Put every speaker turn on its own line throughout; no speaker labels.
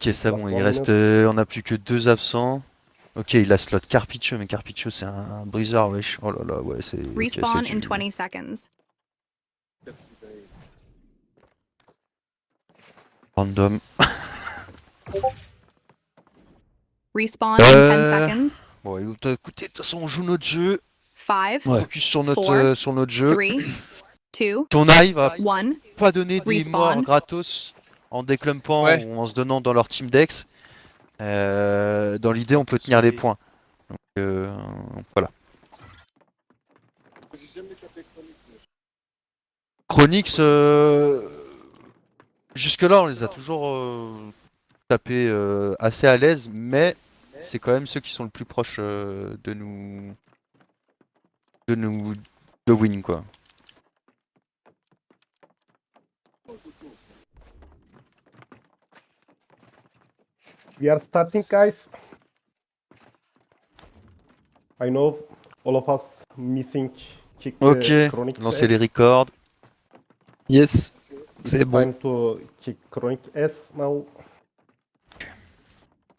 Ok, c'est bon, il reste. On a plus que 2 absents. Ok, il a slot Carpiccio, mais Carpiccio c'est un briseur, wesh. Oh là là, ouais, c'est. Ok,
Respawn
c'est
in
du.
20 seconds.
Random.
Respawn in 10 seconds.
Bon, écoutez, de toute façon, on joue notre jeu.
5,
Focus sur notre,
4,
sur notre jeu.
3, 2,
Si on arrive à
1.
pas donner des
Respawn.
morts gratos en déclumpant
Ouais.
ou en se donnant dans leur team dex, dans l'idée, on peut tenir les points. Donc, voilà. Chronix, jusque-là, on les a toujours tapés assez à l'aise, mais c'est quand même ceux qui sont le plus proches de nous. De win, quoi.
We are starting, guys. I know all of us missing kick the
Ok,
Chronic
lancez
S.
les records.
Yes,
It's
c'est bon.
time to kick Chronic S now.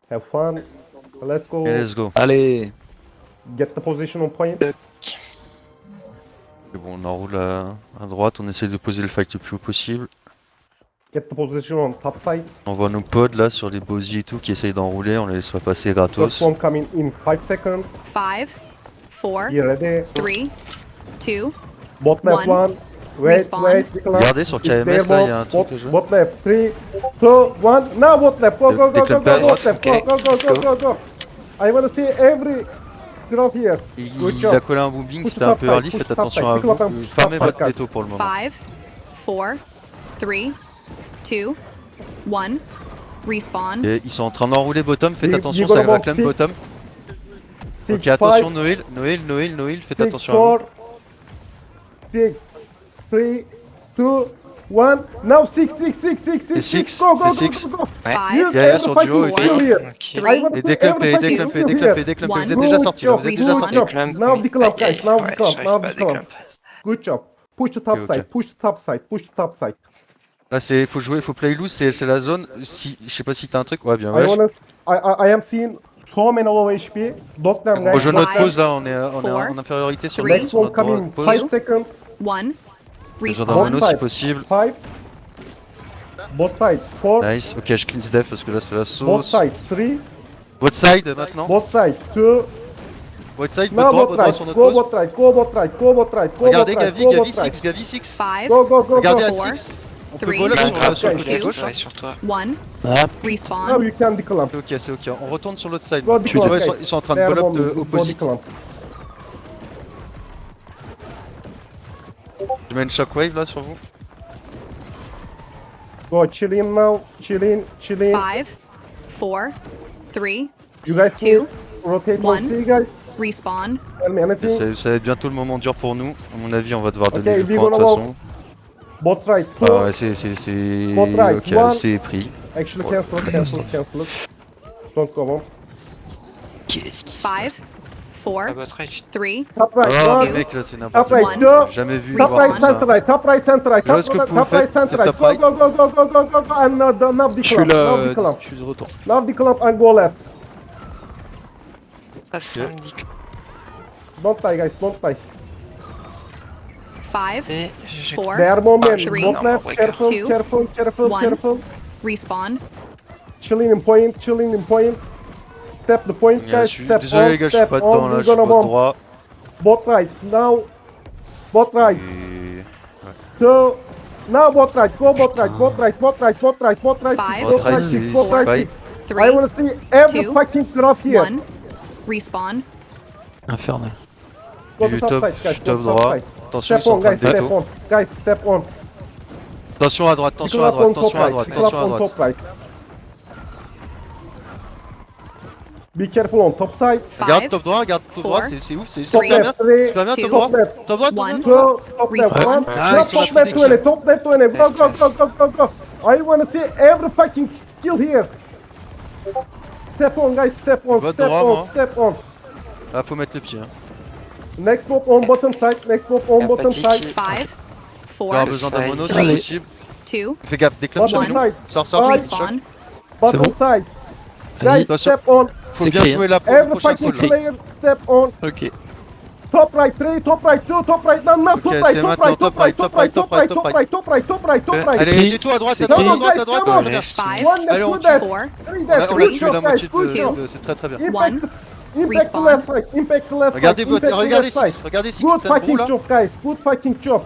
Have fun. Let's go.
Et let's go.
Allez.
Get the position on point.
C'est bon, on enroule à droite, on essaie de poser le fight le plus haut possible.
Get the position on top side.
On voit nos pods là sur les bosies et tout qui essayent d'enrouler, on les laisse pas passer
First
gratos.
one coming in 5 seconds.
5, 4,
Be ready.
3, 2,
Bot left
One.
one. Wait,
Respawn.
wait. Nicolas.
Regardez sur
It's there,
KMS là, il y a un
bot,
truc
bot,
que je.
bot left. 3, 2, 1. Now bot left. Go, go, go, go, go,
Declan
go,
pass.
left. Go,
Okay,
go, go,
let's
go,
go.
go, go. I wanna see every drop here. Good
Il
job.
a collé un booming,
Push
c'était
the
un
top
peu
side,
early,
push
faites
the top
attention
side,
à
push the
vous.
bottom, push the
Fermez
top
votre
side,
veto pour le moment.
5, 4, 3, 2, 1. Respawn.
Et ils sont en train d'enrouler bottom, faites
You
attention,
gonna
ça va
want
climb
six,
bottom.
6,
Ok, attention
5,
Noël, faites
6,
attention à vous.
4, 6, 3, 2, 1. Now 6, 6, 6, 6, 6, 6. Go, go,
c'est
go,
six.
go, go.
5,
Use
Derrière
every
sur
fighting
duo et
skill
tout.
here.
Ok.
I
3,
want to
Et
see every fighting
déclumpez,
skill here.
déclumpez, vous êtes
One.
déjà
Good
sortis là,
job,
vous êtes
good
déjà
job.
sortis.
Déclampe,
Now
oui.
declamp,
Aïe,
guys. Now
ouais,
declamp,
j'arrive
now
pas à
declamp.
déclamp.
Good job. Push the top
Ok, ok.
side, push the top side, push the top side.
Là faut jouer, faut play loose, c'est la zone. Si, je sais pas si t'as un truc, ouais bien
I
ouais.
wanna, I am seeing so many low HP. Block them,
On
guys.
rejoint notre
Five,
pause là, on est
four,
en infériorité sur,
three,
Next
sur
one
notre
coming in
pause.
5 seconds.
1.
Besoin d'un
Respawn.
mono si possible.
5. Both sides. 4.
Nice, ok je cleanse def parce que là c'est la
Both
sauce.
sides. 3.
Votre side maintenant.
Both sides. 2.
Votre side,
Now
votre
both
droit
right.
sur notre
Go
pause.
both right. Go both right. Go both right. Go
Regardez
both right.
Gavi,
Go
Gavi
both right.
6, Gavi 6.
5,
Go, go, go,
Regardez
go.
à
Four,
6. On peut
three,
voler
Bah,
sur
grave,
le
two,
côté
je
gauche.
travaille sur toi.
1.
Ah,
Now
Respawn.
you can declamp.
Ok, c'est ok. On retourne sur l'autre side.
Go
maintenant. Tu
declamp,
vois,
guys.
ils sont en train de
They are
pull up
bombing.
de
Go
opposite.
declamp.
Je mets une shockwave là sur vous.
Go chill in now. Chill in. Chill in.
5, 4, 3,
You guys
two,
need rotate
one.
on C, guys.
Respawn.
Tell me anything.
Ça va être bientôt le moment dur pour nous. À mon avis, on va devoir donner
Okay,
le
we
point de
gonna
toute
walk.
façon.
Both right. 2.
Ah ouais, c'est.
Both right,
Ok,
one.
c'est pris.
Actually,
Ouais.
cancel. Don't go on.
qu'est-ce qui se
5, 4,
Ah bah, très vite.
3,
Top right.
Oh,
One.
mais mec, là c'est
Top
n'importe
right.
quoi.
One.
Two.
J'ai jamais vu
Top
voir
right,
comme ça.
center right, top right, center right,
Je vois ce que vous
top
faites,
right, center
c'est
right.
top
Go,
right.
go, go, go, go, go, go, go, and now the
Je suis
clamp, now
là,
the clamp,
je suis de retour.
now the clamp and go left.
Ah, ça me dit que...
Don't die, guys, don't die.
5,
Mais je...
4,
They are moving,
Three.
both left,
No,
careful,
two,
careful,
one.
careful.
Respawn.
Chilling in point. Step the point,
Je
guys,
suis
step
désolé
on,
les gars, je suis
step
pas
on.
dedans là,
We're
je suis
gonna
pas
bomb.
droit.
Both rights, now, both rights.
Et...
So, now both right, go both right, both right, both right, both right, both right,
Five.
both right,
c'est
both right.
fight.
I
3,
wanna see every
two,
fucking drop here.
1. Respawn.
Infernal.
Go
Du
to top
top,
side,
je
guys,
suis
go
top
to top
droit.
side.
Attention, ils
Step
sont en
on,
train de
guys, step
veto.
on. Guys, step on.
Attention à droite, attention à
Declap
droite,
on top
attention à
right,
droite,
declap
attention à
on
droite.
top right. Be careful on top side.
Regarde
5,
top droit, regarde top droit,
four,
c'est ouf, c'est
Top
super bien.
left, three,
Super bien
two,
top droit.
top left.
Top droit, top
one.
droit, top droit.
Two, top left,
Respawn.
one.
Ah,
No,
ils sont là,
top left 20, top left 20. Go, go, go, go, go, go. I wanna see every fucking skill here. Step on, guys, step on,
Vote
step
droit,
on,
moi.
step on.
Ah, faut mettre le pied. Hein.
Next move on bottom side, next move on bottom
Empathique.
side.
5,
On va avoir
4,
besoin d'un mono si
Allez.
possible.
2,
Fais gaffe, déclenche
Bottom
chez nous.
side.
Sors, choc.
Respawn.
Bottom
bon.
sides.
Vas-y.
Guys, step on.
Faut
C'est
bien
écrit,
jouer là pour le
Every
prochain
fucking
call. là.
player, step on.
Ok.
Top right 3, top right 2, top right, non,
Ok,
top
c'est
right, top
maintenant,
right, top right, top right, top right,
top
top right, top right, top right, top right.
Allez,
écrit.
dis-toi à droite,
C'est
à droite,
écrit.
à droite, à droite.
Non, non,
très bien.
guys,
Five,
One
Allez,
that,
on
two
tue.
that,
four,
three
On a,
that,
on a
good
tué
job,
la
guys,
moitié
good job.
c'est très très bien.
One.
Impact to
Respawn.
left side, impact to left
Regardez
side,
votre,
impact to
regardez
left side.
Six, regardez Six,
Good
c'est un gros
fucking
là.
job, guys, good fucking job.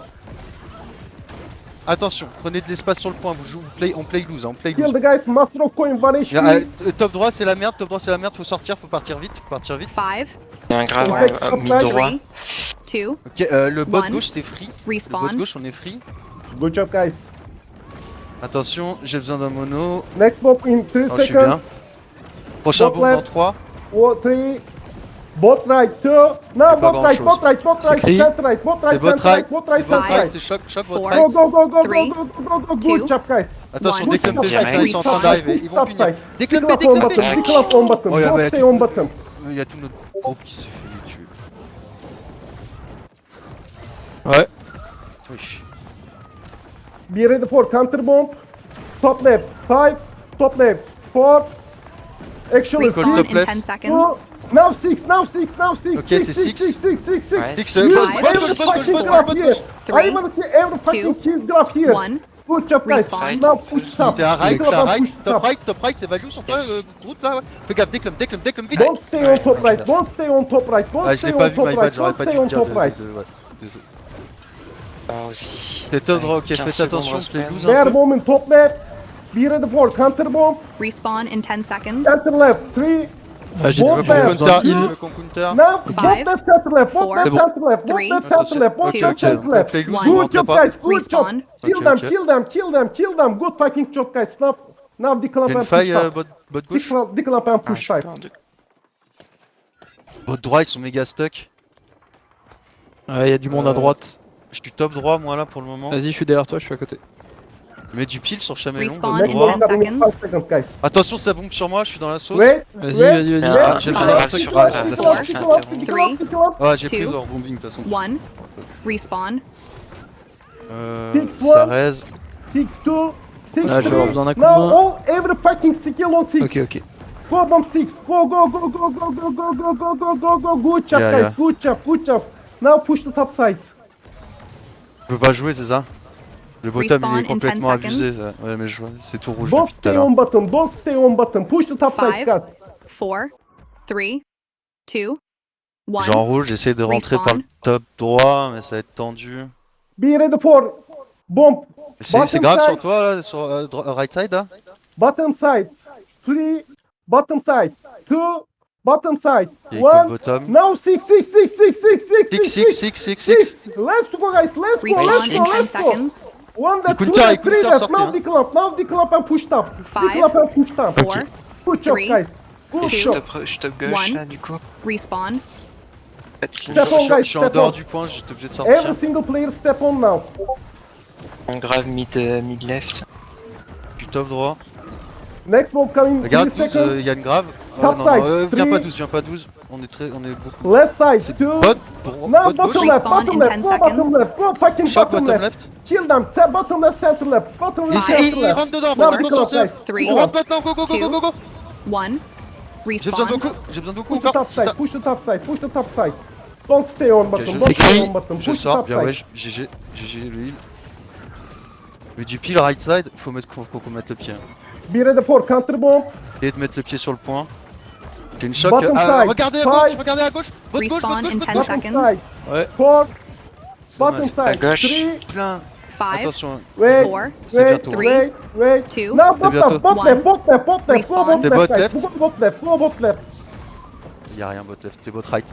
Attention, prenez de l'espace sur le point, vous jouez, on play loose, hein, on play
Kill
loose.
the guys, Master of Coin, One HP.
Top droit c'est la merde, top droit c'est la merde, faut sortir, faut partir vite,
Five,
Il y a un grave
Four,
mi-droit.
three, two,
Ok, le bot
One.
gauche c'est free, le bot
respawn.
gauche on est free.
Good job, guys.
Attention, j'ai besoin d'un mono.
Next mob in 3
Oh, je suis bien.
seconds.
Prochain
Bot
boom dans
left.
3.
3. Bot right 2. No,
pas
bot right,
grand-chose.
bot right, bot
C'est
right,
écrit.
center right, bot
C'est
right,
bot
center
right,
right, bot
c'est
right,
bot
center
right,
right.
c'est choc, bot
Four.
right.
Go, go, go, go,
Three,
go, go, go, go,
two,
good job, guys.
Attention,
One.
déclame
Good
tes
job,
direct,
strikes, ils sont en train d'arriver, ils vont
Top
punir.
side.
Déclame,
Pick up on bottom,
Attaque.
pick up on bottom.
Oh, yeah,
Don't
bah,
stay
tout-
on bottom.
Il y a tout notre groupe qui se fait tuer.
Ouais.
Wesh.
Be ready for counter bomb. Top left, 5. Top left, 4. Actually,
Respawn
top
in
left.
10 seconds.
Now 6, now 6, now 6.
Ok, c'est 6.
6.
Ouais,
Six,
c'est-
bot
Five,
gauche,
Every
bot gauche,
fucking
bot
graph
gauche,
here.
Three,
I want to see every fucking kill graph here.
One.
Good job, guys.
Respawn.
Now push top.
T'es à right,
Pick
c'est
up
à
and
right,
push top.
top right, c'est value sur toi, route là, ouais. Fais gaffe, déclame vite.
Don't stay on top right. Don't stay on top right.
Ah,
Don't
je
stay
l'ai pas
on
vu,
top
my bad,
right.
j'aurais
Don't
pas
stay
dû
on
te dire
top
de.
right.
Ouais, désolé.
Ah aussi.
T'es top droit, ok,
15
faites
secondes
attention,
respawn.
play loose un
Bare
peu.
moment top left. Be ready for counter bomb.
Respawn in 10 seconds.
Center left. 3.
Ah, j'ai
Bon,
Je veux
ben,
qu'on
besoin
counter,
de
je
heal.
veux qu'on counter.
Now, both
Five.
left, center left. Both
Four.
left,
C'est bon.
center left. Both
Three.
left, center left. Both
Ok,
left,
ok,
center
on
left.
play loose,
One.
on
Good
rentre
job,
pas.
guys. Good job.
Respawn.
Kill
Ok,
them,
ok.
kill them. Good fucking job, guys. Now declamp and push
Genfire,
top.
bot gauche.
Declamp and
Ah,
push
je
top.
perds deux.
Bot droit, ils sont méga stuck.
Ouais, il y a du monde à droite.
Je suis top droit, moi là pour le moment.
Vas-y, je suis derrière toi, je suis à côté.
Je mets du pile sur Chamélon,
Respawn
bot
Next
in
droit.
10
one,
seconds.
5 seconds, guys.
Attention, ça bombe sur moi, je suis dans la sauce.
Wait,
Vas-y,
wait,
vas-y, vas-y.
wait.
Ah, j'ai
Pick
le
up,
grave
pick
sur
up,
la-
pick
la
up,
sauce.
pick up, pick
Three.
up, pick up.
Ouais, j'ai
Two.
pris leur bombing de toute façon.
One. Respawn.
Six,
Ça
one.
raise.
6-2, 6-3.
Là, je vais avoir besoin d'un coup de
Now,
main.
every fucking skill on 6.
Ok.
Go bomb 6. Go. Good job,
Yeah,
guys.
yeah.
Good job. Now push the top side.
Je peux pas jouer, c'est ça? Le bottom
Respawn
il
in
est
10
complètement
seconds.
abusé. Ça. Ouais, mais je vois, c'est tout rouge
Don't
depuis tout à
stay
l'heure.
on bottom. Don't stay on bottom. Push the top side,
Five.
guys.
4, 3, 2, 1.
Genre rouge, j'essaie de rentrer par le top droit, mais ça va être tendu.
Be ready for bomb.
C'est
Bottom
grave
side.
sur toi, là, sur right side là?
Bottom side. 3. Bottom side. 2. Bottom side.
Il y a
1.
bottom.
Now 6.
6.
Let's go, guys. Let's
Respawn in 10
go.
seconds.
One that,
Il
two
counter,
that,
il
three
counter,
that.
sortez,
Now
hein.
declamp and push top.
Five.
Declamp and push top.
4,
Good job,
Three.
guys. Good
Je suis
job.
top gauche
One.
là, du coup.
respawn.
Pas de kill.
Step on, guys.
Je suis en
Step
dehors
on.
du point, j'étais obligé de
Every
sortir.
single player step on now.
Un grave mid left.
Du top droit.
Next move coming.
Regarde
3
12,
seconds.
Yann Grave.
Top
non,
side,
viens pas
three.
12. On est beaucoup.
Left side.
C'est
2.
bot, droit,
Now
bot
bottom
gauche.
left.
Respawn
Bottom
in
left.
10
Go bottom
seconds.
left. Go fucking
Shot
bottom
bottom
left.
left.
Kill them. Bottom left, center left. Bottom left,
Five.
center
Il
left.
rentre dedans,
Now
rentre
declamp,
dedans,
guys.
Three.
On rentre maintenant, go.
Two. 1.
J'ai besoin de
Respawn.
beaucoup,
Push the
encore.
top side. Push the top side. Push the top side. Don't stay on bottom.
je
Don't
sais.
stay on bottom.
Je
Push the
sors,
top
bien ouais,
side.
GG le heal. Mais du pile right side, faut qu'on mette le pied.
Be ready for counter bomb.
Et de mettre le pied sur le point. J'ai une choc.
Bottom side.
Regardez à
Five.
gauche, Bot gauche.
Respawn in 10
Bottom
seconds.
side.
Ouais.
4. Bottom
Dommage.
side.
gauche.
3.
Plein.
5,
Attention,
Wait.
4,
c'est
Wait.
bientôt.
Wait.
Two.
Now
C'est
bot
bientôt.
left. Bot
One.
left. Bot left. Go
Respawn.
bot
Des
left,
bot
guys.
left.
Go bot left. Go bot left.
y'a rien bot left, c'est bot right.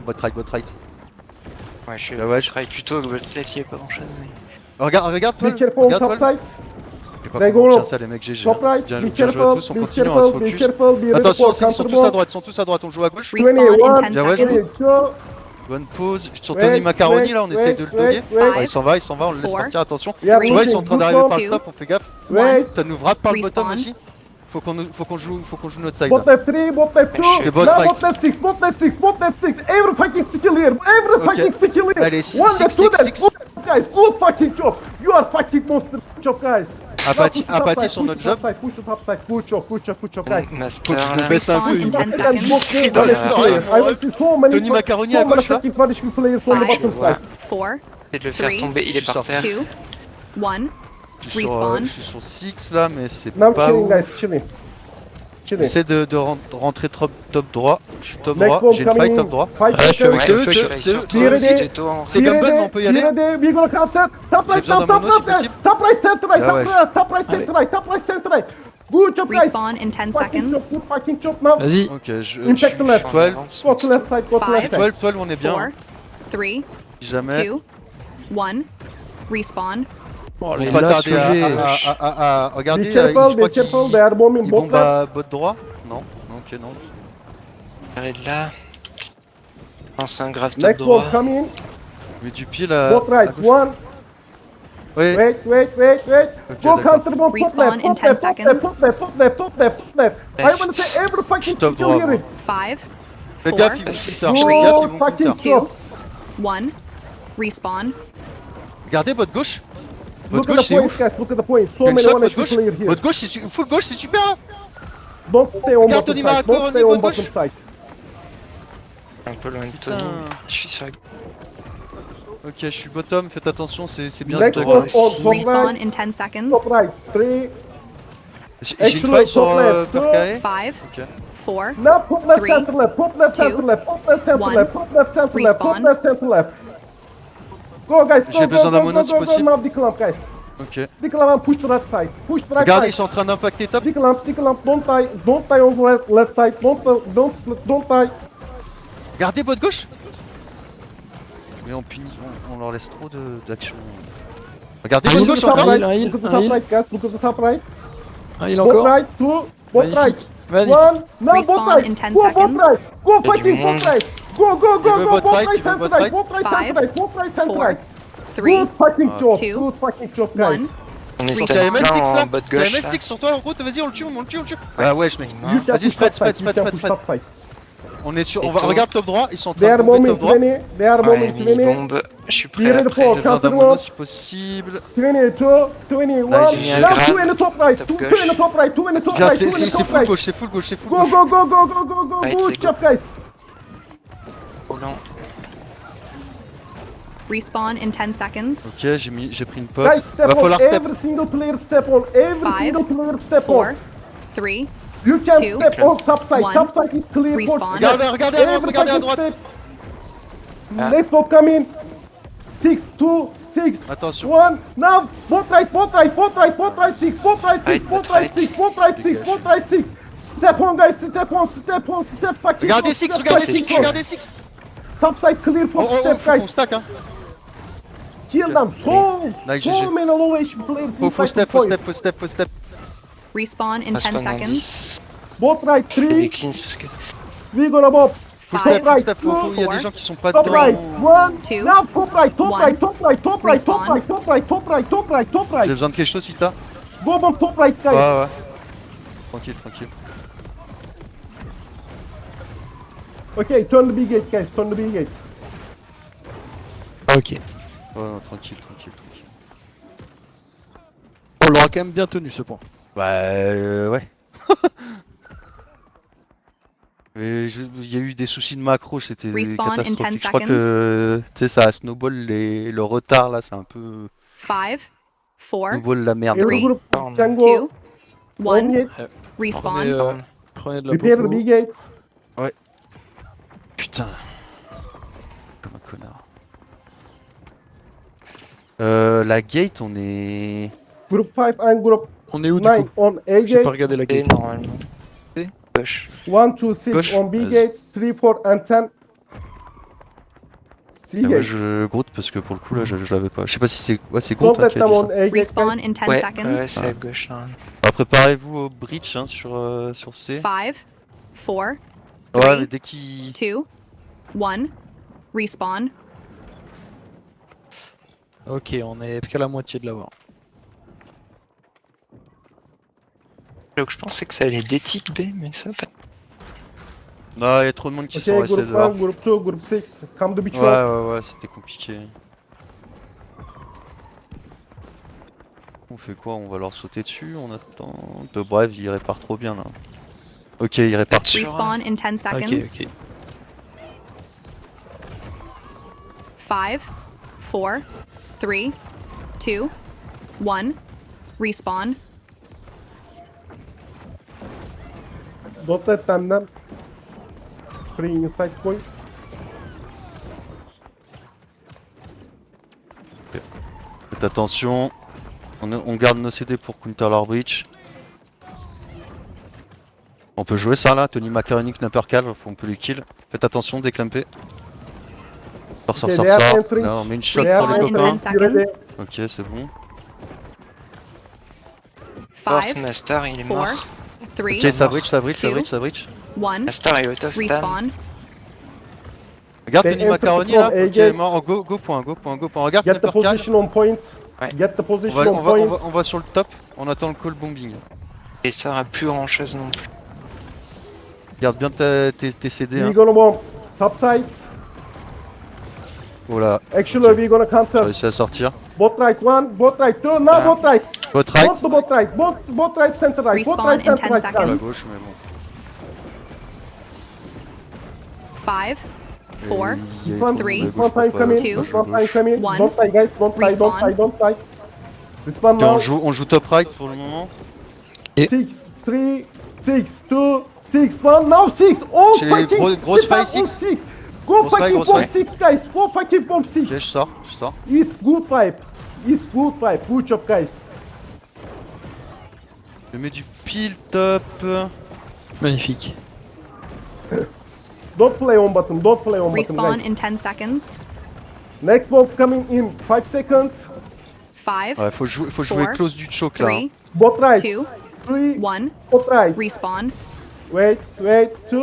Ouais, je suis
Bah ouais,
je travaille plutôt que left, il y a pas grand chose.
Regarde
Be
Paul,
careful on
regarde
top
Paul.
side.
J'ai pas
They
comment
go
tient ça les mecs, GG.
Top right.
Bien
Be
joué à
careful.
tous, on
Be
continue, on
careful.
se
Be
focus.
careful. Be ready
Attention,
for
ils sont
counter
tous à
bomb.
droite, on joue à gauche.
Respawn in
21.
10
Bien ouais,
seconds.
Go.
Bonne pause. Sur
Wait,
Tony Macaroni
wait,
là, on essaye de le
wait,
doguer.
wait.
Ouais, il s'en va, on le laisse
Four.
partir, attention.
We are
Tu vois, ils sont en
losing.
train
Good
d'arriver
bomb.
par le
Two.
top, on fait gaffe.
Wait.
Ça nous rate par le bottom
Respawn.
aussi. Faut qu'on joue notre side.
Bot
là.
left 3, bot left 2.
T'es
bot
Now
right.
bot left 6, bot left 6, bot left 6. Every fucking skill here. Every
Ok.
fucking skill here.
Allez, six,
One
six,
that, two
six,
that.
six.
Good, guys. Good fucking job. You are fucking monster job, guys.
Apathie sur notre job.
Push to top side, push up, guys.
Master
Faut que je
là.
le baisse un
Respawn
peu.
in 10
And walk
seconds.
in, Vanish players. I will see so many
Tony Macaroni à
so many
gauche, là.
fucking Vanish players on the
Five.
bottom
Je vois.
side.
4,
Et de le faire
Three.
tomber, il est par terre.
2, 1.
Je suis
Respawn.
sur 6 là, mais c'est
Now
pas
chilling,
ouf.
guys, chilling. Chilling.
J'essaie de rentrer top droit. Je suis top
Next
droit.
one
J'ai une fight
coming.
top droit.
5
je suis
seconds.
avec
C'est eux,
je
c'est
suis
eux,
ready
c'est eux.
sur
Be
toi,
ready.
j'ai tout en
C'est Gumball, mais on peut y aller.
Be ready, we gonna counter. Top right,
besoin
top
d'un mono, si
right,
possible.
top right, center right,
Ah ouais,
top right, center right, top right, center right. Good job, guys.
Respawn in 10
Fucking
seconds.
chop, good fucking chop now.
Vas-y.
Ok, je
Impact
suis
left.
12,
Go to left side, go to left side.
12, on est bien.
4,
hein.
3,
Si jamais.
2, 1. Respawn.
Oh,
On
les
va
lags
tarder
que j'ai.
regardez,
Be careful,
je crois
be careful, they are bombing
qu'ils
both
bombent
left.
à bot droit. Non, ok, non.
Arrête là. Non, c'est un grave top
Next
droit.
one coming.
Mais du pied là.
Both right, one.
Ouais.
Wait.
Ok,
Go
d'accord.
counter bomb, top
Respawn
left,
in
top left,
10
top left, top left, top left, top left, top left. I
Left.
wanna say every fucking
Top
skill
droit,
here.
5,
Faites
4,
gaffe, ils vont counter. Faites gaffe, ils
Good
vont
fucking
counter.
2,
chop.
1. Respawn.
Regardez votre gauche.
Look
Votre
at
gauche
the
c'est
point,
ouf.
guys. Look at the point. So
Une
many
shot,
one
votre
HP
gauche.
player here.
Votre gauche, full gauche, c'est super là.
Don't stay on
Regarde
bottom
Tony
side.
Marco,
Don't
on
stay
est
on
votre
bottom
gauche.
side.
Un peu loin de Tony.
Putain.
Je suis sur la...
Ok, je suis bottom, faites attention, c'est bien
Next
ce
one
truc.
on top
Respawn
right.
in 10 seconds.
Top right. 3.
J'ai une
Excellent,
fight sur
top left,
per
two.
carré.
5,
Ok.
4,
Now pop left,
Three,
center left, pop left,
two,
center left, pop left, center
one.
left, pop left, center left, pop
Respawn.
left, center left. Go guys,
J'ai besoin d'un mono si
go,
possible.
now declamp guys.
Ok.
Declamp and push to right side. Push to right
Regardez, ils
side.
sont en train d'impacter top.
Declamp, don't tie on the left side, don't tie.
Regardez votre gauche. Mais on punit, on leur laisse trop d'action. Regardez
Ah,
votre
il
gauche
est
encore.
pas
right,
mal.
look at the top right guys, look at the top right.
Ah, il est
Both
encore.
right, two, both right.
Magnifique.
One, now both
Respawn
right.
in 10
Go both
seconds.
right. Go
Il y a du
fucking both
monde.
right. Go,
Il veut
both
votre right,
right,
il veut
center
votre
right,
right.
both right,
Five,
center right, both right, center
four,
right.
3,
Good fucking job,
two,
good fucking job guys.
1.
On est
Respawn.
T'as
stand
MS6
plein
là.
en bas de
T'as
gauche là.
MS6 sur toi en route, vas-y on le tue. Ah wesh mec.
Non.
You can
Vas-y,
push
spread,
top side,
spread,
you
spread,
can
spread,
push
spread.
top side.
On est sur,
Et
on va
toi
regarde top droit, ils sont en
They
train
are
de bomber
moment
top droit.
20, they are
Ouais,
moment
mini
20,
bombe. Je suis prêt
Tirez le
après.
fort.
J'ai besoin d'un
counter
mono
roll.
si possible.
22, 21,
Là, j'ai mis un
now
grab,
two in the top right,
top
two
gauche.
in the top right, two in the top
Regarde,
right, two in the
c'est
top
full
right.
gauche, c'est full gauche, c'est full
Go,
gauche.
go,
Right,
good
c'est
job guys.
Trop lent.
Respawn in 10 seconds.
Ok, j'ai pris une pop.
Guys, step
Va
on,
falloir step.
every single player step on, every
Five,
single player step
4,
on.
3,
You can
two,
step on top side,
one.
top side is clear for
Respawn.
Regardez à droite,
Every
regardez à
fucking
droite.
step.
Ah.
Next stop coming. 6, 2, 6,
Attention.
1. Now, both right, 6, both right, 6, both right, 6,
Right,
both right, 6,
both
both
right.
right, 6, both right, 6. Step on, guys, step on, step fucking
Regardez
on,
6,
step
regardez
fucking
6,
on.
regardez 6.
Top side clear for
Oh,
step,
faut qu'on
guys.
stack hein.
Kill them. So
Nice, GG.
many low HP players
Faut
inside
step,
the
faut
point.
step, faut step, faut step.
Respawn in
On
10
spawn en
seconds.
10.
Both right,
Il y a des
3.
cleans parce que...
We gonna bob.
Faut
Five,
step, faut
right,
step, il y a des gens qui sont pas
Top
dedans.
right, 1.
Two,
Now top right, top
one.
right, top right, top right, top
Respawn.
right, top right, top right, top right, top
J'ai
right.
besoin de quelque chose si t'as.
Go bomb top right,
Ouais,
guys.
ouais. Tranquille, tranquille.
Okay, turn the big gate, guys. Turn the big gate.
Ok.
Oh non, tranquille, tranquille, tranquille.
On l'aura quand même bien tenu ce point.
Bah, ouais. Mais il y a eu des soucis de macro, c'était
Respawn in 10
catastrophique. Je crois que tu sais, ça a snowball le retard là, c'est un peu
5, 4,
snowball la merde.
Every
quoi.
group
Down.
can go.
2,
One
1.
gate.
Prenez,
Respawn.
prenez de la
Prepare the
popo.
big gate.
Putain. Comme un connard. La gate, on est...
Group 5 and group
On est où du
9
coup
on A
J'ai pas
gate.
regardé la
Et
gate.
normalement. Gauche.
1, 2, 6
Gauche.
on B
Vas-y.
gate. 3, 4 and 10. C
Moi
gate.
je groute parce que pour le coup là je l'avais pas. Je sais pas si c'est... Ouais c'est
Don't
groute hein,
let
qui a
them
dit
on
ça.
A gate.
Respawn in 10
Ouais,
seconds.
ouais, c'est à gauche là.
Bah, préparez-vous au breach hein, sur C.
5, 4,
Ouais
3,
mais dès qu'il...
2, 1. Respawn.
Ok, on est presque à la moitié de là-bas.
Donc je pensais que ça allait d'éthique B, mais ça pas.
Non, il y a trop de monde qui sont
Okay,
restés
group
dehors.
1, group 2, group 6. Come to beach
Ouais,
road.
ouais, ouais, c'était compliqué. On fait quoi? On va leur sauter dessus, on attend. De bref, il répare trop bien là. Ok, il répare.
Sur-
Respawn in 10
Ok,
seconds.
ok.
5, 4, 3, 2, 1. Respawn.
Don't let them. Free inside point.
Faites attention. On garde nos CD pour counter leur breach. On peut jouer ça là, Tony Macaroni, Knappercal, on peut les kill. Faites attention, déclamper. Sort.
Okay, they are
Là,
entering.
on met une shot
Respawn
pour les
in
copains.
10 seconds.
Ok, c'est bon.
Force
5,
Master, il est
4,
mort.
3,
Ok, ça breach.
1.
Master est out of stun.
Respawn.
Regarde
They
Tony
enter
Macaroni
from
là.
A
Ok,
gate.
mort. Go point. Regarde
Get the
Knappercal.
position on point.
Ouais.
Get the
On
position
va,
on
on, va,
point.
on, va, on va sur le top. On attend le call bombing.
Et ça a plus grand chose non plus.
Garde bien tes CD.
We
Hein.
gonna bomb top side.
Voilà,
Actually,
Ok.
we gonna
j'ai
counter.
réussi à sortir.
Bot right one, bot right two, now
Ah.
bot right.
Votre right.
Both the bot right, bot right, center right, bot
Respawn
right,
in
center
10
right.
À la
seconds.
gauche, mais bon.
5, 4,
Il y a
This one,
trop de
three,
monde à
this
gauche
one time
pour
coming,
pas-
two,
this
gauche à
one time
gauche.
coming.
one.
Don't fight, guys, don't fight, don't
Respawn.
fight, don't fight. This one
Ok,
now.
on joue top right pour le moment.
6, 3, 6, 2, 6, 1, now 6. All
J'ai
fucking
grosse
sit down,
faille,
all
6.
6. Go
Grosse faille,
fucking
grosse
bomb
faille.
6, guys. Go fucking bomb 6.
Ok, je sors.
It's good vibe. It's good vibe. Good job, guys.
Je mets du pile top.
Magnifique.
Don't play on button. Don't play on button,
Respawn
guys.
in 10 seconds.
Next bomb coming in 5 seconds.
5,
Ouais, faut jouer
Four,
close du choke là.
3,
Hein.
Bot right.
Two.
3,
1.
bot right.
Respawn.
Wait, 2.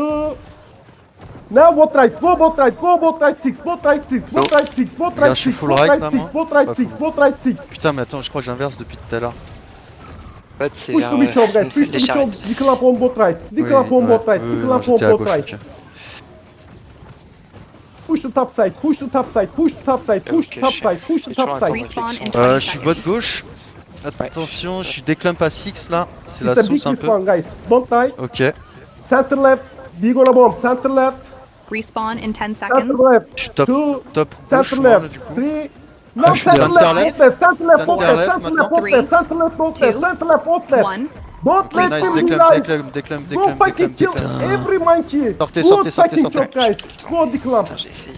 Now bot right, go bot right, 6, bot right 6, bot right 6, bot
Regarde,
right
je suis
6,
full
bot
right,
right
là,
6,
moi.
bot right
Pas
6,
full.
bot right 6.
Putain, mais attends, je crois que j'inverse depuis tout à l'heure.
En fait, c'est
Push
vers
to be chop, guys, push to
les
be chop.
charrettes.
Declamp on bot right, declamp on bot right,
non,
declamp on
j'étais à
bot
gauche,
right.
ok.
Push to top side, push to top side, push to top side, push to top
Ok,
side, push to
j'ai
top
toujours un
side.
temps de
Respawn in
réflexion.
20
Je suis
seconds.
bot gauche. Attention, je suis déclamp à 6 là. C'est la
It's a big
sauce un peu.
one, guys. Don't die.
Ok,
Center left, we gonna bomb. Center left,
Respawn in 10
center
seconds.
left.
je suis top
2,
top gauche
center
moi là
left,
du coup.
3. No,
je suis
center
center
left,
left.
center left, center left,
Center
center
left,
left,
maintenant.
center left, center left,
Two.
center left, left.
1.
Don't let
Nice,
them
déclamp,
deny. Go fucking kill
déclamp.
every monkey.
Sortez,
Good
sortez, sortez,
fucking
sortez.
job, guys. Go declamp.
Putain, j'ai essayé.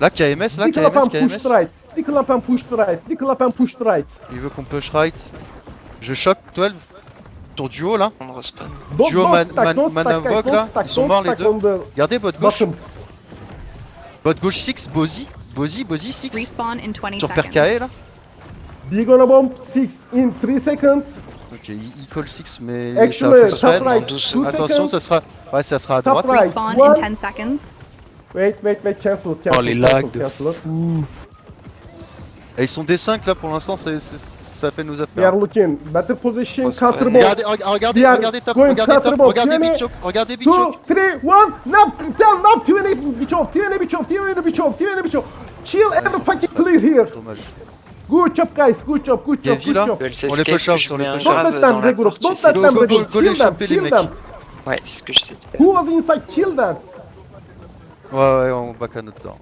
Là, KMS, là,
Declamp and
KMS.
push right. Declamp and push right. Declamp and push right.
Il veut qu'on push right. Je choque 12 sur duo là.
On respawn.
Duo
Don't
Man-
stack,
Man-
don't stack,
Manavog,
guys,
là,
don't stack,
ils sont
don't
morts, les
stack
deux.
on the
Regardez votre gauche.
bottom.
Votre gauche 6, Bozy 6.
Respawn in 20
Sur
seconds.
PRKE là.
We're gonna bomb 6 in 3 seconds.
Ok, il call 6 mais
Actually,
ça
top right,
12
2
Attention,
seconds.
ça sera à
Top
droite.
right.
Respawn
One.
in 10 seconds.
Wait, cancel.
Oh, les lags de
cancel.
fou.
Et ils sont D5 là pour l'instant, ça fait nos
We are
affaires.
looking. Better position,
Grosse
counter
bonne.
bomb.
Regardez
We are
top,
going
regardez top,
counter bomb.
regardez Big
20,
Choke, regardez Big
2,
Choke.
3, 1. Nap, tell nap, 20 bichop, 20 bichop, 20 bichop, 20 bichop. Chill and fucking clear here.
Dommage.
Good job, guys. Good job, good job,
Heavy, là.
good job.
Duel
On les
s'escape,
push up,
je
on les
mets un
push up.
Don't
grave
let
dans
them
la
regroup.
porte,
Don't
j'essaie
let
de-
them
go,
regroup.
go les
Kill them,
choper, les
kill
mecs.
them.
Ouais, c'est ce que je sais.
Who was inside? Kill them.
Ouais, on back à notre door.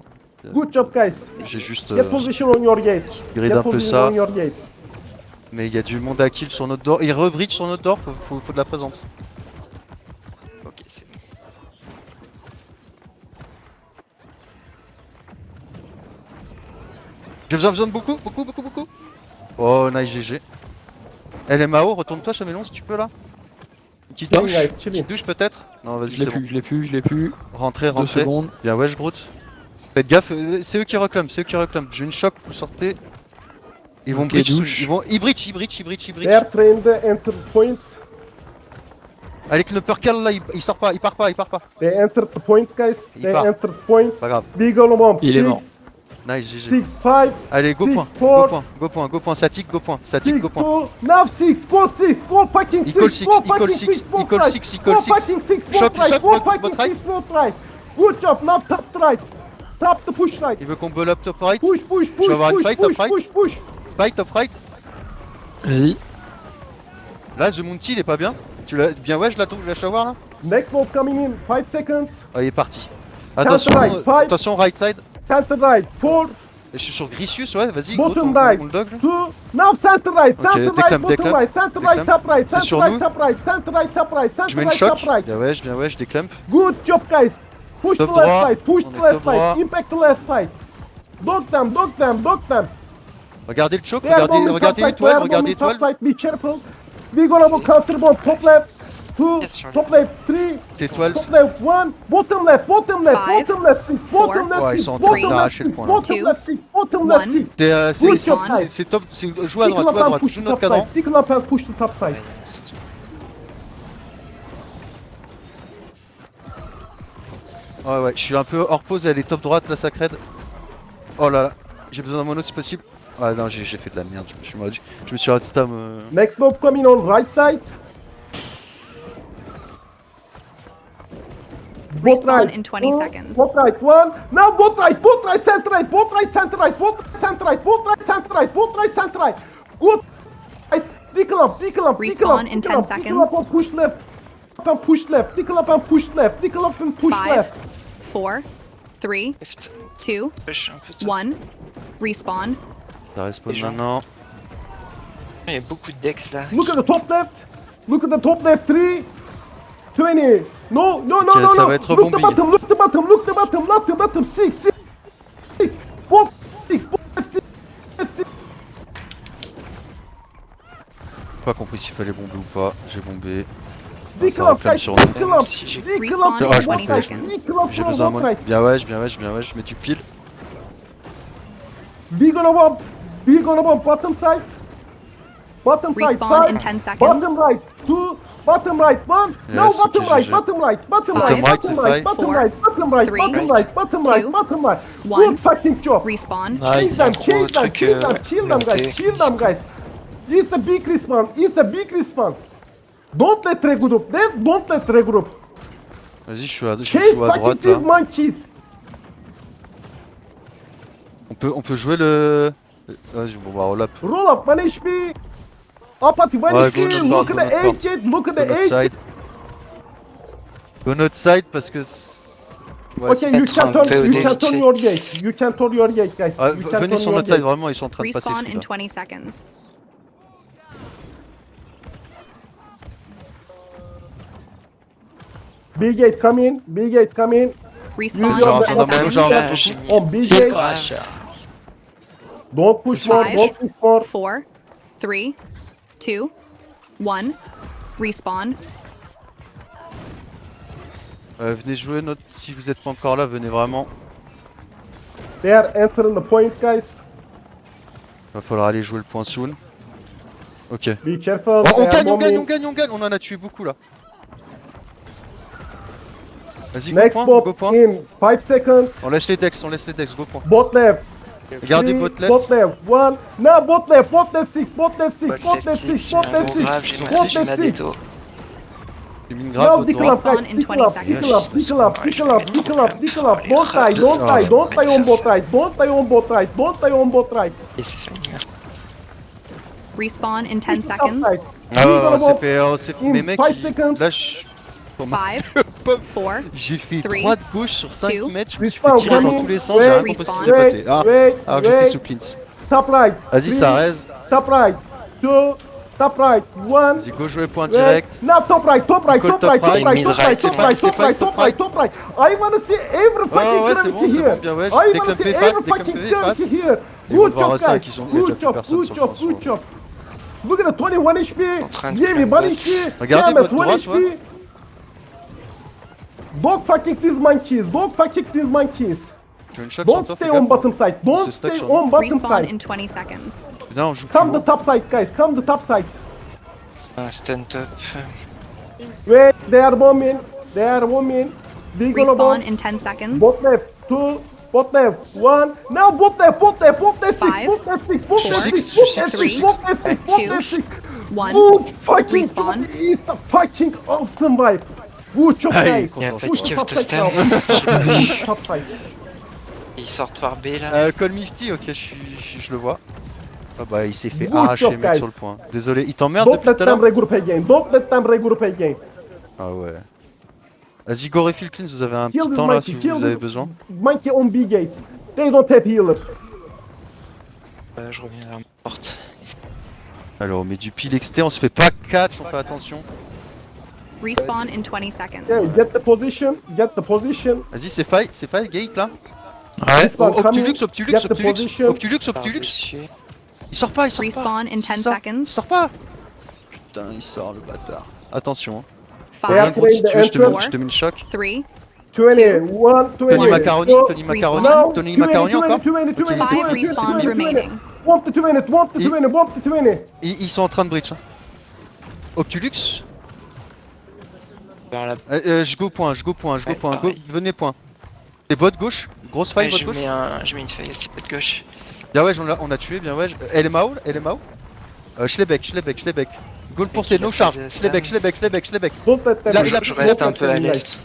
Good job, guys.
J'ai juste
Get position on your gate.
grid
Get
un peu
position
ça.
on your gate.
Mais il y a du monde à kill sur notre door. Il rebridge sur notre door, faut de la présence.
Ok, c'est bon.
J'ai besoin de beaucoup. Oh, nice GG. LMAO, retourne-toi, Chamélon, si tu peux là. Une petite
Chilling,
douche,
guys, chilling.
petite douche peut-être. Non, vas-y,
Je
c'est
l'ai
bon.
plus, je l'ai plus.
Rentrez.
2 secondes.
Bien, wesh, brute. Faites gaffe, c'est eux qui réclament, J'ai une choc, vous sortez. Ils vont
Ok,
breach,
douche.
ils breach.
They are trained the enter point.
Allez, Knuppercal là, il sort pas, il part pas.
They entered the point, guys.
Il
They
part.
entered point.
Pas grave.
Big on bomb.
Il est
6,
mort.
Nice, GG.
6, 5,
Allez, go
6,
point,
4,
go point, statique, go point,
6,
go point.
2, now 6, go 6, go fucking 6,
Equal six,
go
equal
fucking
six,
6, go
equal
right,
six, equal
go
six.
fucking 6, go
Shot,
right,
shot,
go
votre
fucking
right.
6, go right. Good job, now top right. Top the push right.
Il veut qu'on ball up top right.
Push,
Je vais avoir une fight, top right.
push.
Fight top right.
Vas-y.
Là, The Monty, il est pas bien. Tu l'as bien, ouais, je lâche la voir là.
Next mob coming in, 5 seconds.
Ah, il est parti. Attention,
right, five.
attention, right side.
Center right, 4,
Je suis sur Grisius, ouais, vas-y, go,
bottom
ton
right,
bulldog. Là.
2, now center right,
Ok,
center right,
déclame,
bottom
déclame,
right, center right,
déclame.
top right,
C'est
center
sur
right,
nous.
top right, center right, top right,
Je
center
mets une
right,
choc.
top right.
Bien ouais, je déclampe.
Good job, guys. Push
Top
to left
droit.
side, push
On
to
est
left
top droit.
side, impact to left side. Dog them, dog them, dog them.
Regardez le choc,
They are
regardez,
bombing top
regardez
side, they
l'étoile,
are
regardez
bombing top
l'étoile.
side, be careful. We gonna go counter bomb, top left, 2,
Yes, Charlie.
top left, 3,
Étoile.
top left, 1, bottom left, bottom left,
Five,
bottom left, 6, bottom
four,
left,
Ouais, ils
6,
sont en train
bottom left,
d'arracher le
6,
point, là.
bottom
Two,
left, 6, bottom left,
one.
6.
C'est
Push your side.
c'est top, c'est joue à droite, joue à droite,
push
joue
to
notre
top
cadran.
side, pick up and push to top side.
Ouais, c'est tout.
Ouais, ouais, je suis un peu hors pause, elle est top droite, la sacrède. Oh là là, j'ai besoin d'un mono si possible. Ah non, j'ai fait de la merde, je me suis raté stam.
Next mob coming on right side. Both
Respawn
right.
in 20
two,
seconds.
Both right. 1. Now both right, center right, both right, center right, both right, center right, both right, center right, both right, center right. Good. Guys, tickle up, tickle up, tickle up.
Respawn in
tickle
10
up, tickle
seconds.
up and push left. Up and push left, tickle up and push left, tickle up and push
5,
left.
4, 3,
Left.
2,
Push un peu tout.
1. Respawn.
Ça respawn
Les gens.
maintenant.
Il y a beaucoup de decks là.
Look at the top left. Look at the top left. 3, 20. No, no, no,
Ok,
no,
ça
no.
va être
Look the
bombing.
bottom, look the bottom, look the bottom, look the bottom. 6, 6, 6. 4, 6, 4, 6, 6.
Pas compris s'il fallait bomber ou pas, j'ai bombé.
Tickle
Ça va
up,
quand même
guys.
sur nous.
Tickle up.
Si j'ai-
Tickle
Respawn
up.
in
Ah, je
20
m'en fais.
seconds.
Tickle up
J'ai
from
besoin d'un
both
mono.
right.
Bien ouais, je mets du pile.
We gonna bomb bottom side. Bottom side.
Respawn
5.
in 10 seconds.
Bottom right. 2. Bottom right. 1. No,
Yes,
bottom
okay,
right.
GG.
Bottom right. Bottom
Five,
right.
right,
Bottom
c'est
right.
five.
Bottom
Four,
right. Bottom right.
three,
Bottom right. Bottom right.
two,
Bottom right.
one.
Good fucking job.
Respawn.
Nice.
Change them.
Gros
Change them.
truc,
Kill them.
ouais,
Kill them, guys.
monté.
Kill them, guys. It's a big respawn. It's a big respawn. Don't let regroup. Don't let regroup.
Vas-y, je joue à
Chase fucking
droite là.
these monkeys.
On peut jouer le. Vas-y, bon bah roll up.
Roll up, 1 HP. Up at 1
Ouais,
HP.
go
Look
not
at the
board,
8 Look at
Go
the
notre
8
side. Go notre side parce que. Ouais,
Okay,
c'est-
you
Être un
can
peu
turn,
au
you
début
can
de
turn
fait.
your gate. You can turn your gate, guys.
Ouais,
You can
venez
turn
sur
your
notre side,
gate.
vraiment, ils sont en train de passer
Respawn
free,
in
là.
20 seconds.
Big gate, come in. Big gate, come in.
Respawn
Genre,
in
dans
10
mon
seconds.
genre,
Ah, j'ai mis-
On big gate. Don't push more.
Five.
Don't push more.
4, 3, 2, 1. Respawn.
Venez jouer notre. Si vous êtes pas encore là, venez vraiment.
They are entering the point, guys.
Va falloir aller jouer le point soon. Ok.
Be careful.
Oh, on
They are
gagne, on gagne,
bombing.
on gagne, on gagne. On en a tué beaucoup là. Vas-y, go
Next
point,
mob
go point.
in 5 seconds.
On laisse les decks, go point.
Bot left.
Regardez
Three,
bot left.
Bot left. 1. Now bot left. Bot left 6. Bot left 6.
Bot
Bot
left
left 6.
six,
Bot
j'ai un
left
gros grave,
6.
j'ai
Bot
ma-
left
j'ai ma
6.
déto.
J'ai mis une
Now
grave bot
tickle
droit.
up, guys.
Respawn in
Tickle
20
up,
seconds.
tickle up, tickle up, tickle up, tickle up, tickle up. Don't die, don't
Ah.
die, don't die on bot right, don't die on bot right, don't die on bot right.
Et c'est fini, merci.
Respawn in 10
Push to
seconds.
top side.
Ah
We
ouais,
gonna
on s'est
bomb
fait.
in
Mes mecs,
5
ils-
seconds.
là je. Comment-
5, 4,
J'ai fait
Three,
droite gauche sur 5
two,
mètres, je me suis fait
Respawn,
tirer dans
one
tous les
in,
sens, j'ai rien compris ce qui
respawn.
s'est passé. Ah,
Wait,
alors que j'étais
wait.
sous cleans.
Top right.
Vas-y,
Three,
ça reste.
Top right. 2, top right. 1.
Vas-y, go jouer point
Wait.
direct.
Now top right, top right,
Call
top
top
right, top
right.
right,
Mid
top
right,
right, top
c'est
right,
fine,
top right,
c'est
top
fine.
right, top right. I wanna see every fucking
ouais, c'est
gravity
bon, c'est
here.
bon, bien, ouais,
I wanna
déclame
see
fast,
every
déclame
fucking
fast.
gravity here.
Ils vont
Good
devoir
job,
ça,
guys.
qu'ils ont- il y a
Good
déjà plus
job,
personne
good
sur le
job,
point,
good
sur-
job. Look at the 21 HP.
En train de
Jamie,
faire
1
une
HP.
Regardez
James,
votre
1
droite,
HP. Dog fucking these monkeys. Dog fucking these monkeys.
Tu veux une shot sur
Don't
toi,
stay
fais
on
gaffe.
bottom side. Don't
C'est stack
stay
sur nous.
on bottom
Respawn
side.
in 20 seconds.
Viens, on joue plus
Come the
haut.
top side, guys. Come the top side.
Un stun top.
Wait, they are bombing. They are bombing. We gonna bomb.
Respawn in 10 seconds.
Bot left, 2, bot left, 1. Now bot left, bot left, bot left 6,
Five,
bot left 6, bot
four,
left 6,
six,
bot left
three,
6, bot left 6, bot
two,
left 6.
1.
Good fucking
Respawn.
job. It's a fucking awesome vibe. Good job,
Hey,
guys.
Il y a un
content,
petit
je
qui
Top
veut
side
toaster.
now. Top side.
Ils sortent par B là.
Call Mifty, ok, je le vois. Ah bah il s'est fait
Good
arracher
job,
mec
guys.
sur le point. Désolé, il t'emmerde
Don't
depuis
let
tout à
them
l'heure?
regroup again. Don't let them regroup again.
Ah ouais. Vas-y, go refill cleans, vous avez un
Kill
petit
this
temps là
monkey.
si
Kill
vous avez
this
besoin.
monkey on B gate. They don't have healer.
Je reviens vers ma porte.
Alors on met du pile XT, on se fait pas catch, on fait attention.
Respawn in 20 seconds.
Okay, get the position. Get the position.
Vas-y, c'est fight, gate là.
Ouais.
Respawn coming.
Optulux,
Get the position.
Optulux.
Par-dessus.
Il sort pas.
Respawn in 10
Il
seconds.
sort pas. Putain, il sort le bâtard. Attention. Hein.
They are
5,
Gros, si tu veux, je te
enter.
mets- je te mets une choc.
3,
20, 1, 20.
Tony Macaroni,
Go.
Tony Macaroni,
Now,
Tony Macaroni encore.
20,
Ok,
5 respawns remaining.
Bump to 20, bump to
Il-
20, bump to 20.
Ils sont en train de breach. Hein. Optulux.
Vers la...
Je go point. Go,
pareil.
venez point. Et bot gauche. Grosse
Ouais,
fight bot
je
gauche.
mets une feuille aussi, pas de gauche.
Bien ouais, on a tué, bien ouais. LMAO. Schlebeck. Goal pour
Et
tes
qui
no
a
charge.
pas de
Schlebeck.
Don't let them
Là,
Je,
il a-
je
il a-
reste un peu à left.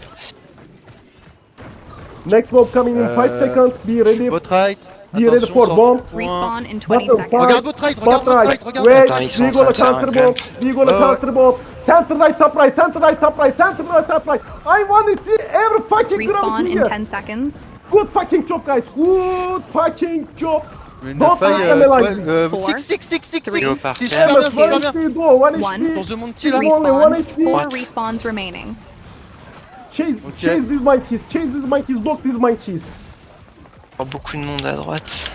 Next mob coming in 5 seconds. Be ready.
Bot right.
Be ready
Attention,
for
sort
bomb.
point.
Respawn in 20
Bottom
seconds.
Regarde votre right,
Bot right.
regarde.
Wait,
Attends, ils sont
we
en train
gonna
de faire un
counter bomb.
clamp.
We gonna
Ouais, ouais.
counter bomb. Center right, top right. Center right, top right. I wanna see every fucking
Respawn
ground
in
here.
10 seconds.
Good fucking job, guys. Good fucking job.
Une
Don't
faille,
let them alive.
Four,
6.
three,
C'est
Yeah,
super bien,
One
super bien.
HP, go. One
One.
HP.
Pense de mon petit là.
Respawn. Only one
Respawn.
HP.
4
What?
respawns remaining.
Chase
Ok.
these monkeys. Block these monkeys.
Beaucoup de monde à droite.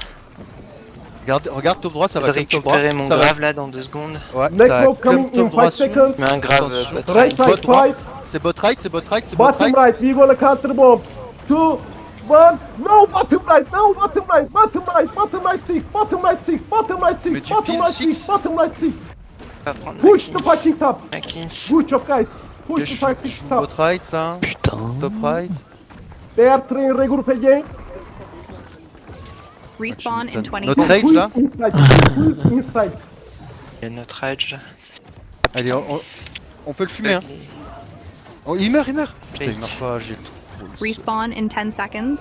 Regarde top droit, ça
Je
va
vais
comme top droit.
récupérer mon
Ça va-
grave là dans 2 secondes.
Ouais,
Next
ça va
mob coming
comme top
in
droit
5
sur-
seconds.
Mais un grave
Attention.
bot
Right
right.
side,
Bot right.
5.
C'est bot right.
Bottom right, we gonna counter bomb. 2, 1. No, bottom right, 6, bottom right 6,
Mais tu piles six.
bottom right 6.
On va prendre
Push the
Macklins.
fucking top.
Macklins.
Good job, guys.
Ok,
Push the
je
fucking
joue
top.
bot right là.
Putain.
Top right.
They are trying to regroup again.
Respawn in 20
Notre
seconds.
rage là.
Who is inside?
Il y a notre edge.
Allez, on peut le fumer hein. Oh, il meurt. Putain, il
Wait.
meurt pas, j'ai trop.
Respawn in 10 seconds.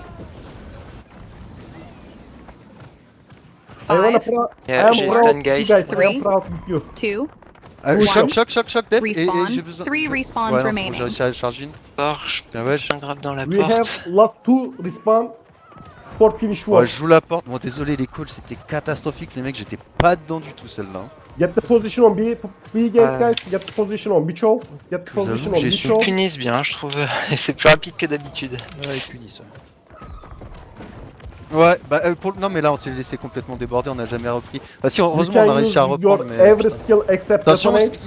I wanna
5,
Yeah, j'ai
proud
stun
of
guys.
you guys. I
Three.
am proud of you.
2,
Ah,
One.
choc, Def.
Respawn.
j'ai besoin.
Three respawns
Ouais, non, c'est bon,
remaining.
j'ai réussi à charger une.
Sors, je
Bien ouais.
un grave dans la
We have
porte.
lost 2 respawn for finish
Ouais,
work.
je joue la porte. Bon, désolé, les calls c'était catastrophique, les mecs, j'étais pas dedans du tout celle-là. hein.
Get the position on B gate, guys. Get the position on B chow. Get the
Je vous
position
avoue
on
que
B
j'ai
chow.
Ils punissent bien, je trouve. Et c'est plus rapide que d'habitude.
Ouais, ils punissent.
Ouais, bah non, mais là on s'est laissé complètement déborder, on n'a jamais repris. Bah si,
You
heureusement on
can
a réussi
use
à
your
reprendre, mais.
every skill except
Attention,
detonate.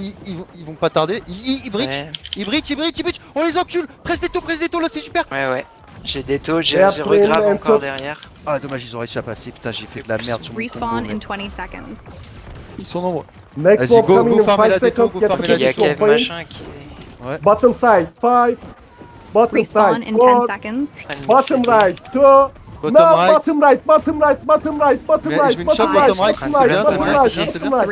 ils vont pas tarder. Ils breach,
Ouais,
ils breach. On les encule. Presse des taux, là, c'est super.
ouais. J'ai des taux,
Et
j'ai
après,
regrave
une
encore
top.
derrière.
Ah, dommage, ils ont réussi à passer. Putain, j'ai fait de la merde sur mon
respawn
combo.
in
mec.
20 seconds.
Ils sont nombreux.
Next
Vas-y,
mob
go
coming in
farmer
5
la déto,
seconds.
go
Get the
farmer
Ok, il y a
position
Kev
point.
machin qui est.
Bottom side, 5. Bottom
Respawn
side,
in 10
4.
seconds.
Bottom right, 2.
Bottom
No,
right.
bottom right.
Mais je mets une shot,
right,
bottom right,
bottom
c'est bien,
right,
c'est bien,
right,
c'est bien, c'est bien.
3,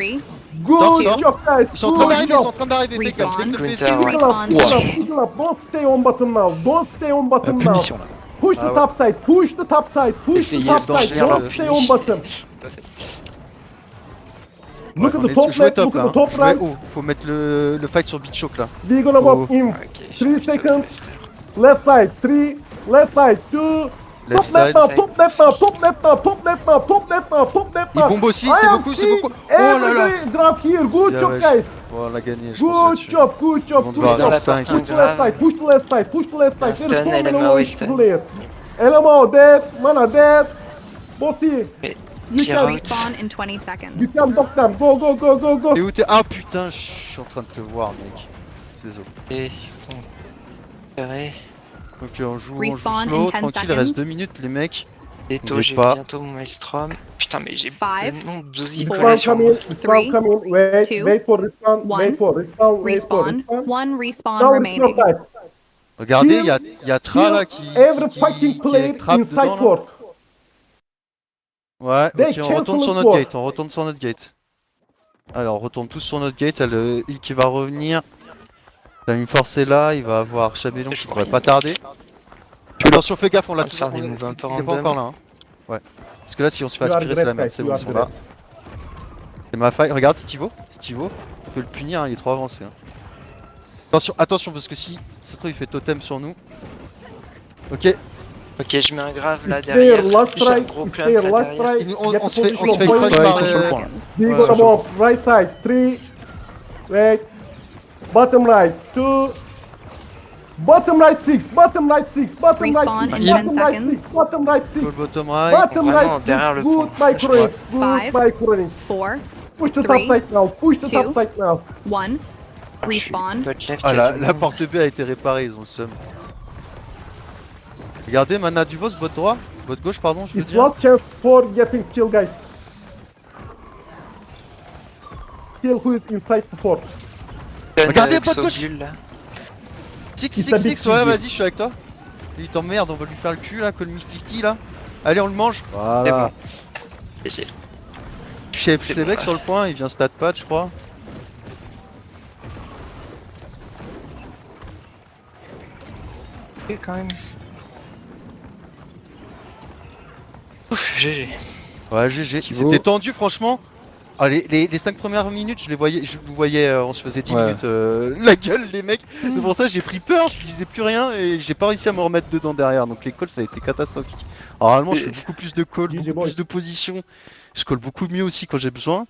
Good
Sors.
job, guys.
Ils sont en train
Good
d'arriver,
job.
Beckham.
Respawn.
Dès que le
Quinter,
PC,
ouais.
Respawns
Wow.
remaining.
Don't stay on bottom now. Don't stay on bottom now.
Punition là.
Push the
Ah ouais.
top side. Push the top side. Push the
Essayez
top
d'en
side.
finir
Don't
le
stay on
finish.
bottom.
Tout à fait.
Look at
on
the
est-
top
jouez
left.
top
Look
là.
at the top
Jouez
right.
haut. Faut mettre le fight sur Beat Choke là.
We're gonna
Oh.
walk in.
Ok,
3
je-
seconds. Left side. 3. Left side. 2.
Left
Top left
side.
now. Top left now. Top left now. Top left now. Top left now. Top left
Il
now.
bombe aussi,
I
c'est
am
beaucoup.
seeing
Oh là là.
every grab here. Good
Bien,
job,
ouais,
guys.
Bon, on l'a gagné, je pense.
Good
là-dessus.
job. Good
Ils
job.
vont
Good
devoir
Dans la
job.
avoir
partie
5.
Push to left side. Push to left side. Push to left side.
Stun,
There's so many
LMAO
ways
is
to
stun.
play it. LMAO dead. Mana dead. Bossy.
Et
You
tire
can,
out.
Respawn in 20 seconds.
you can block them. Go, go, go, go, go.
Et où t'es? Ah putain, je suis en train de te voir, mec. Désolé.
Et bon. Ferré.
Ok, on joue
Respawn
slow,
in 10
tranquille, il
seconds.
reste 2 minutes, les mecs.
Des taux,
N'oubliez
j'ai
pas.
bientôt mon maelstrom. Putain, mais j'ai
Five,
le nom d'Ozzy
Respawn
collé sur moi.
coming. Respawn coming. Wait,
two,
wait for respawn.
one.
Wait for respawn. Wait for
Respawn.
respawn.
1 respawn
Now respawn
remaining.
time.
Regardez,
Kill-
il y a Tra là qui.
Every
qui
fucking player
est trap
in
dedans,
side
là.
work.
Ouais,
They
ok, on retourne
cancel
sur
the
notre
work.
gate, on retourne sur notre gate. Alors, on retourne tous sur notre gate, il y a le heal qui va revenir. T'as une force est là, il va avoir Chabellon qui devrait pas tarder. Attention, fais gaffe, on l'a
va faire des moves un peu
il est pas
random.
encore là. Hein. Ouais. Parce que là, si on se fait
You are
aspirer, c'est la
great,
merde,
guys.
c'est
You
bon,
are
ils sont
great.
là. C'est ma faille. Regarde Stivo. Stivo. On peut le punir, hein, il est trop avancé. Hein. Attention, attention, parce que si ça se trouve, il fait totem sur nous. Ok.
Ok, je mets un grave là
It's
derrière.
there, last
J'ai un
strike,
gros
it's
clamp
there,
là
last
derrière.
strike.
On
Get
se fait
position,
crush
point.
par
ils sont sur le
le...
point là.
Big
Ouais,
on
sur
up, right side, 3. Wait. Bottom right, 2. Bottom right 6, bottom right 6, bottom right
Respawn
6,
in 10
bottom right
seconds.
6, bottom right 6.
Goal bottom right.
Bottom
Vraiment
right
derrière
6,
le
good
pont.
microinch, good
Five.
microinch.
4,
Push the top
three,
side now, push the
two.
top side now.
1.
Ah, je suis
Respawn.
bot left,
Ah,
il y a
la
du monde.
porte B a été réparée, ils ont le seum. Regardez, mana du boss, bot droit. Bot gauche, pardon, je veux
It's
dire.
last chance for getting kill, guys. Kill who is inside the fort.
Regardez,
Xo
bot gauche.
bulle, là.
6,
Il s'habille
6, 6, ouais,
dessus,
vas-y, je suis avec toi. Il t'emmerde, on va lui faire le cul là, Call Me 50 là. Allez, on le mange. Voilà.
J'ai-
Shape
C'est
les
bon,
mecs
là.
sur le point, il vient stat patch, je crois.
quand même. Ouf, GG.
Ouais, GG.
Thibaut.
C'était tendu, franchement. Ah, les 5 premières minutes, je les voyais, je vous voyais, on se faisait 10
Ouais.
minutes la gueule, les mecs. C'est pour ça que j'ai pris peur, je disais plus rien et j'ai pas réussi à me remettre dedans derrière. Donc les calls, ça a été catastrophique. Alors, normalement, je fais beaucoup plus de calls,
GG
beaucoup
boys.
plus de positions. Je colle beaucoup mieux aussi quand j'ai besoin.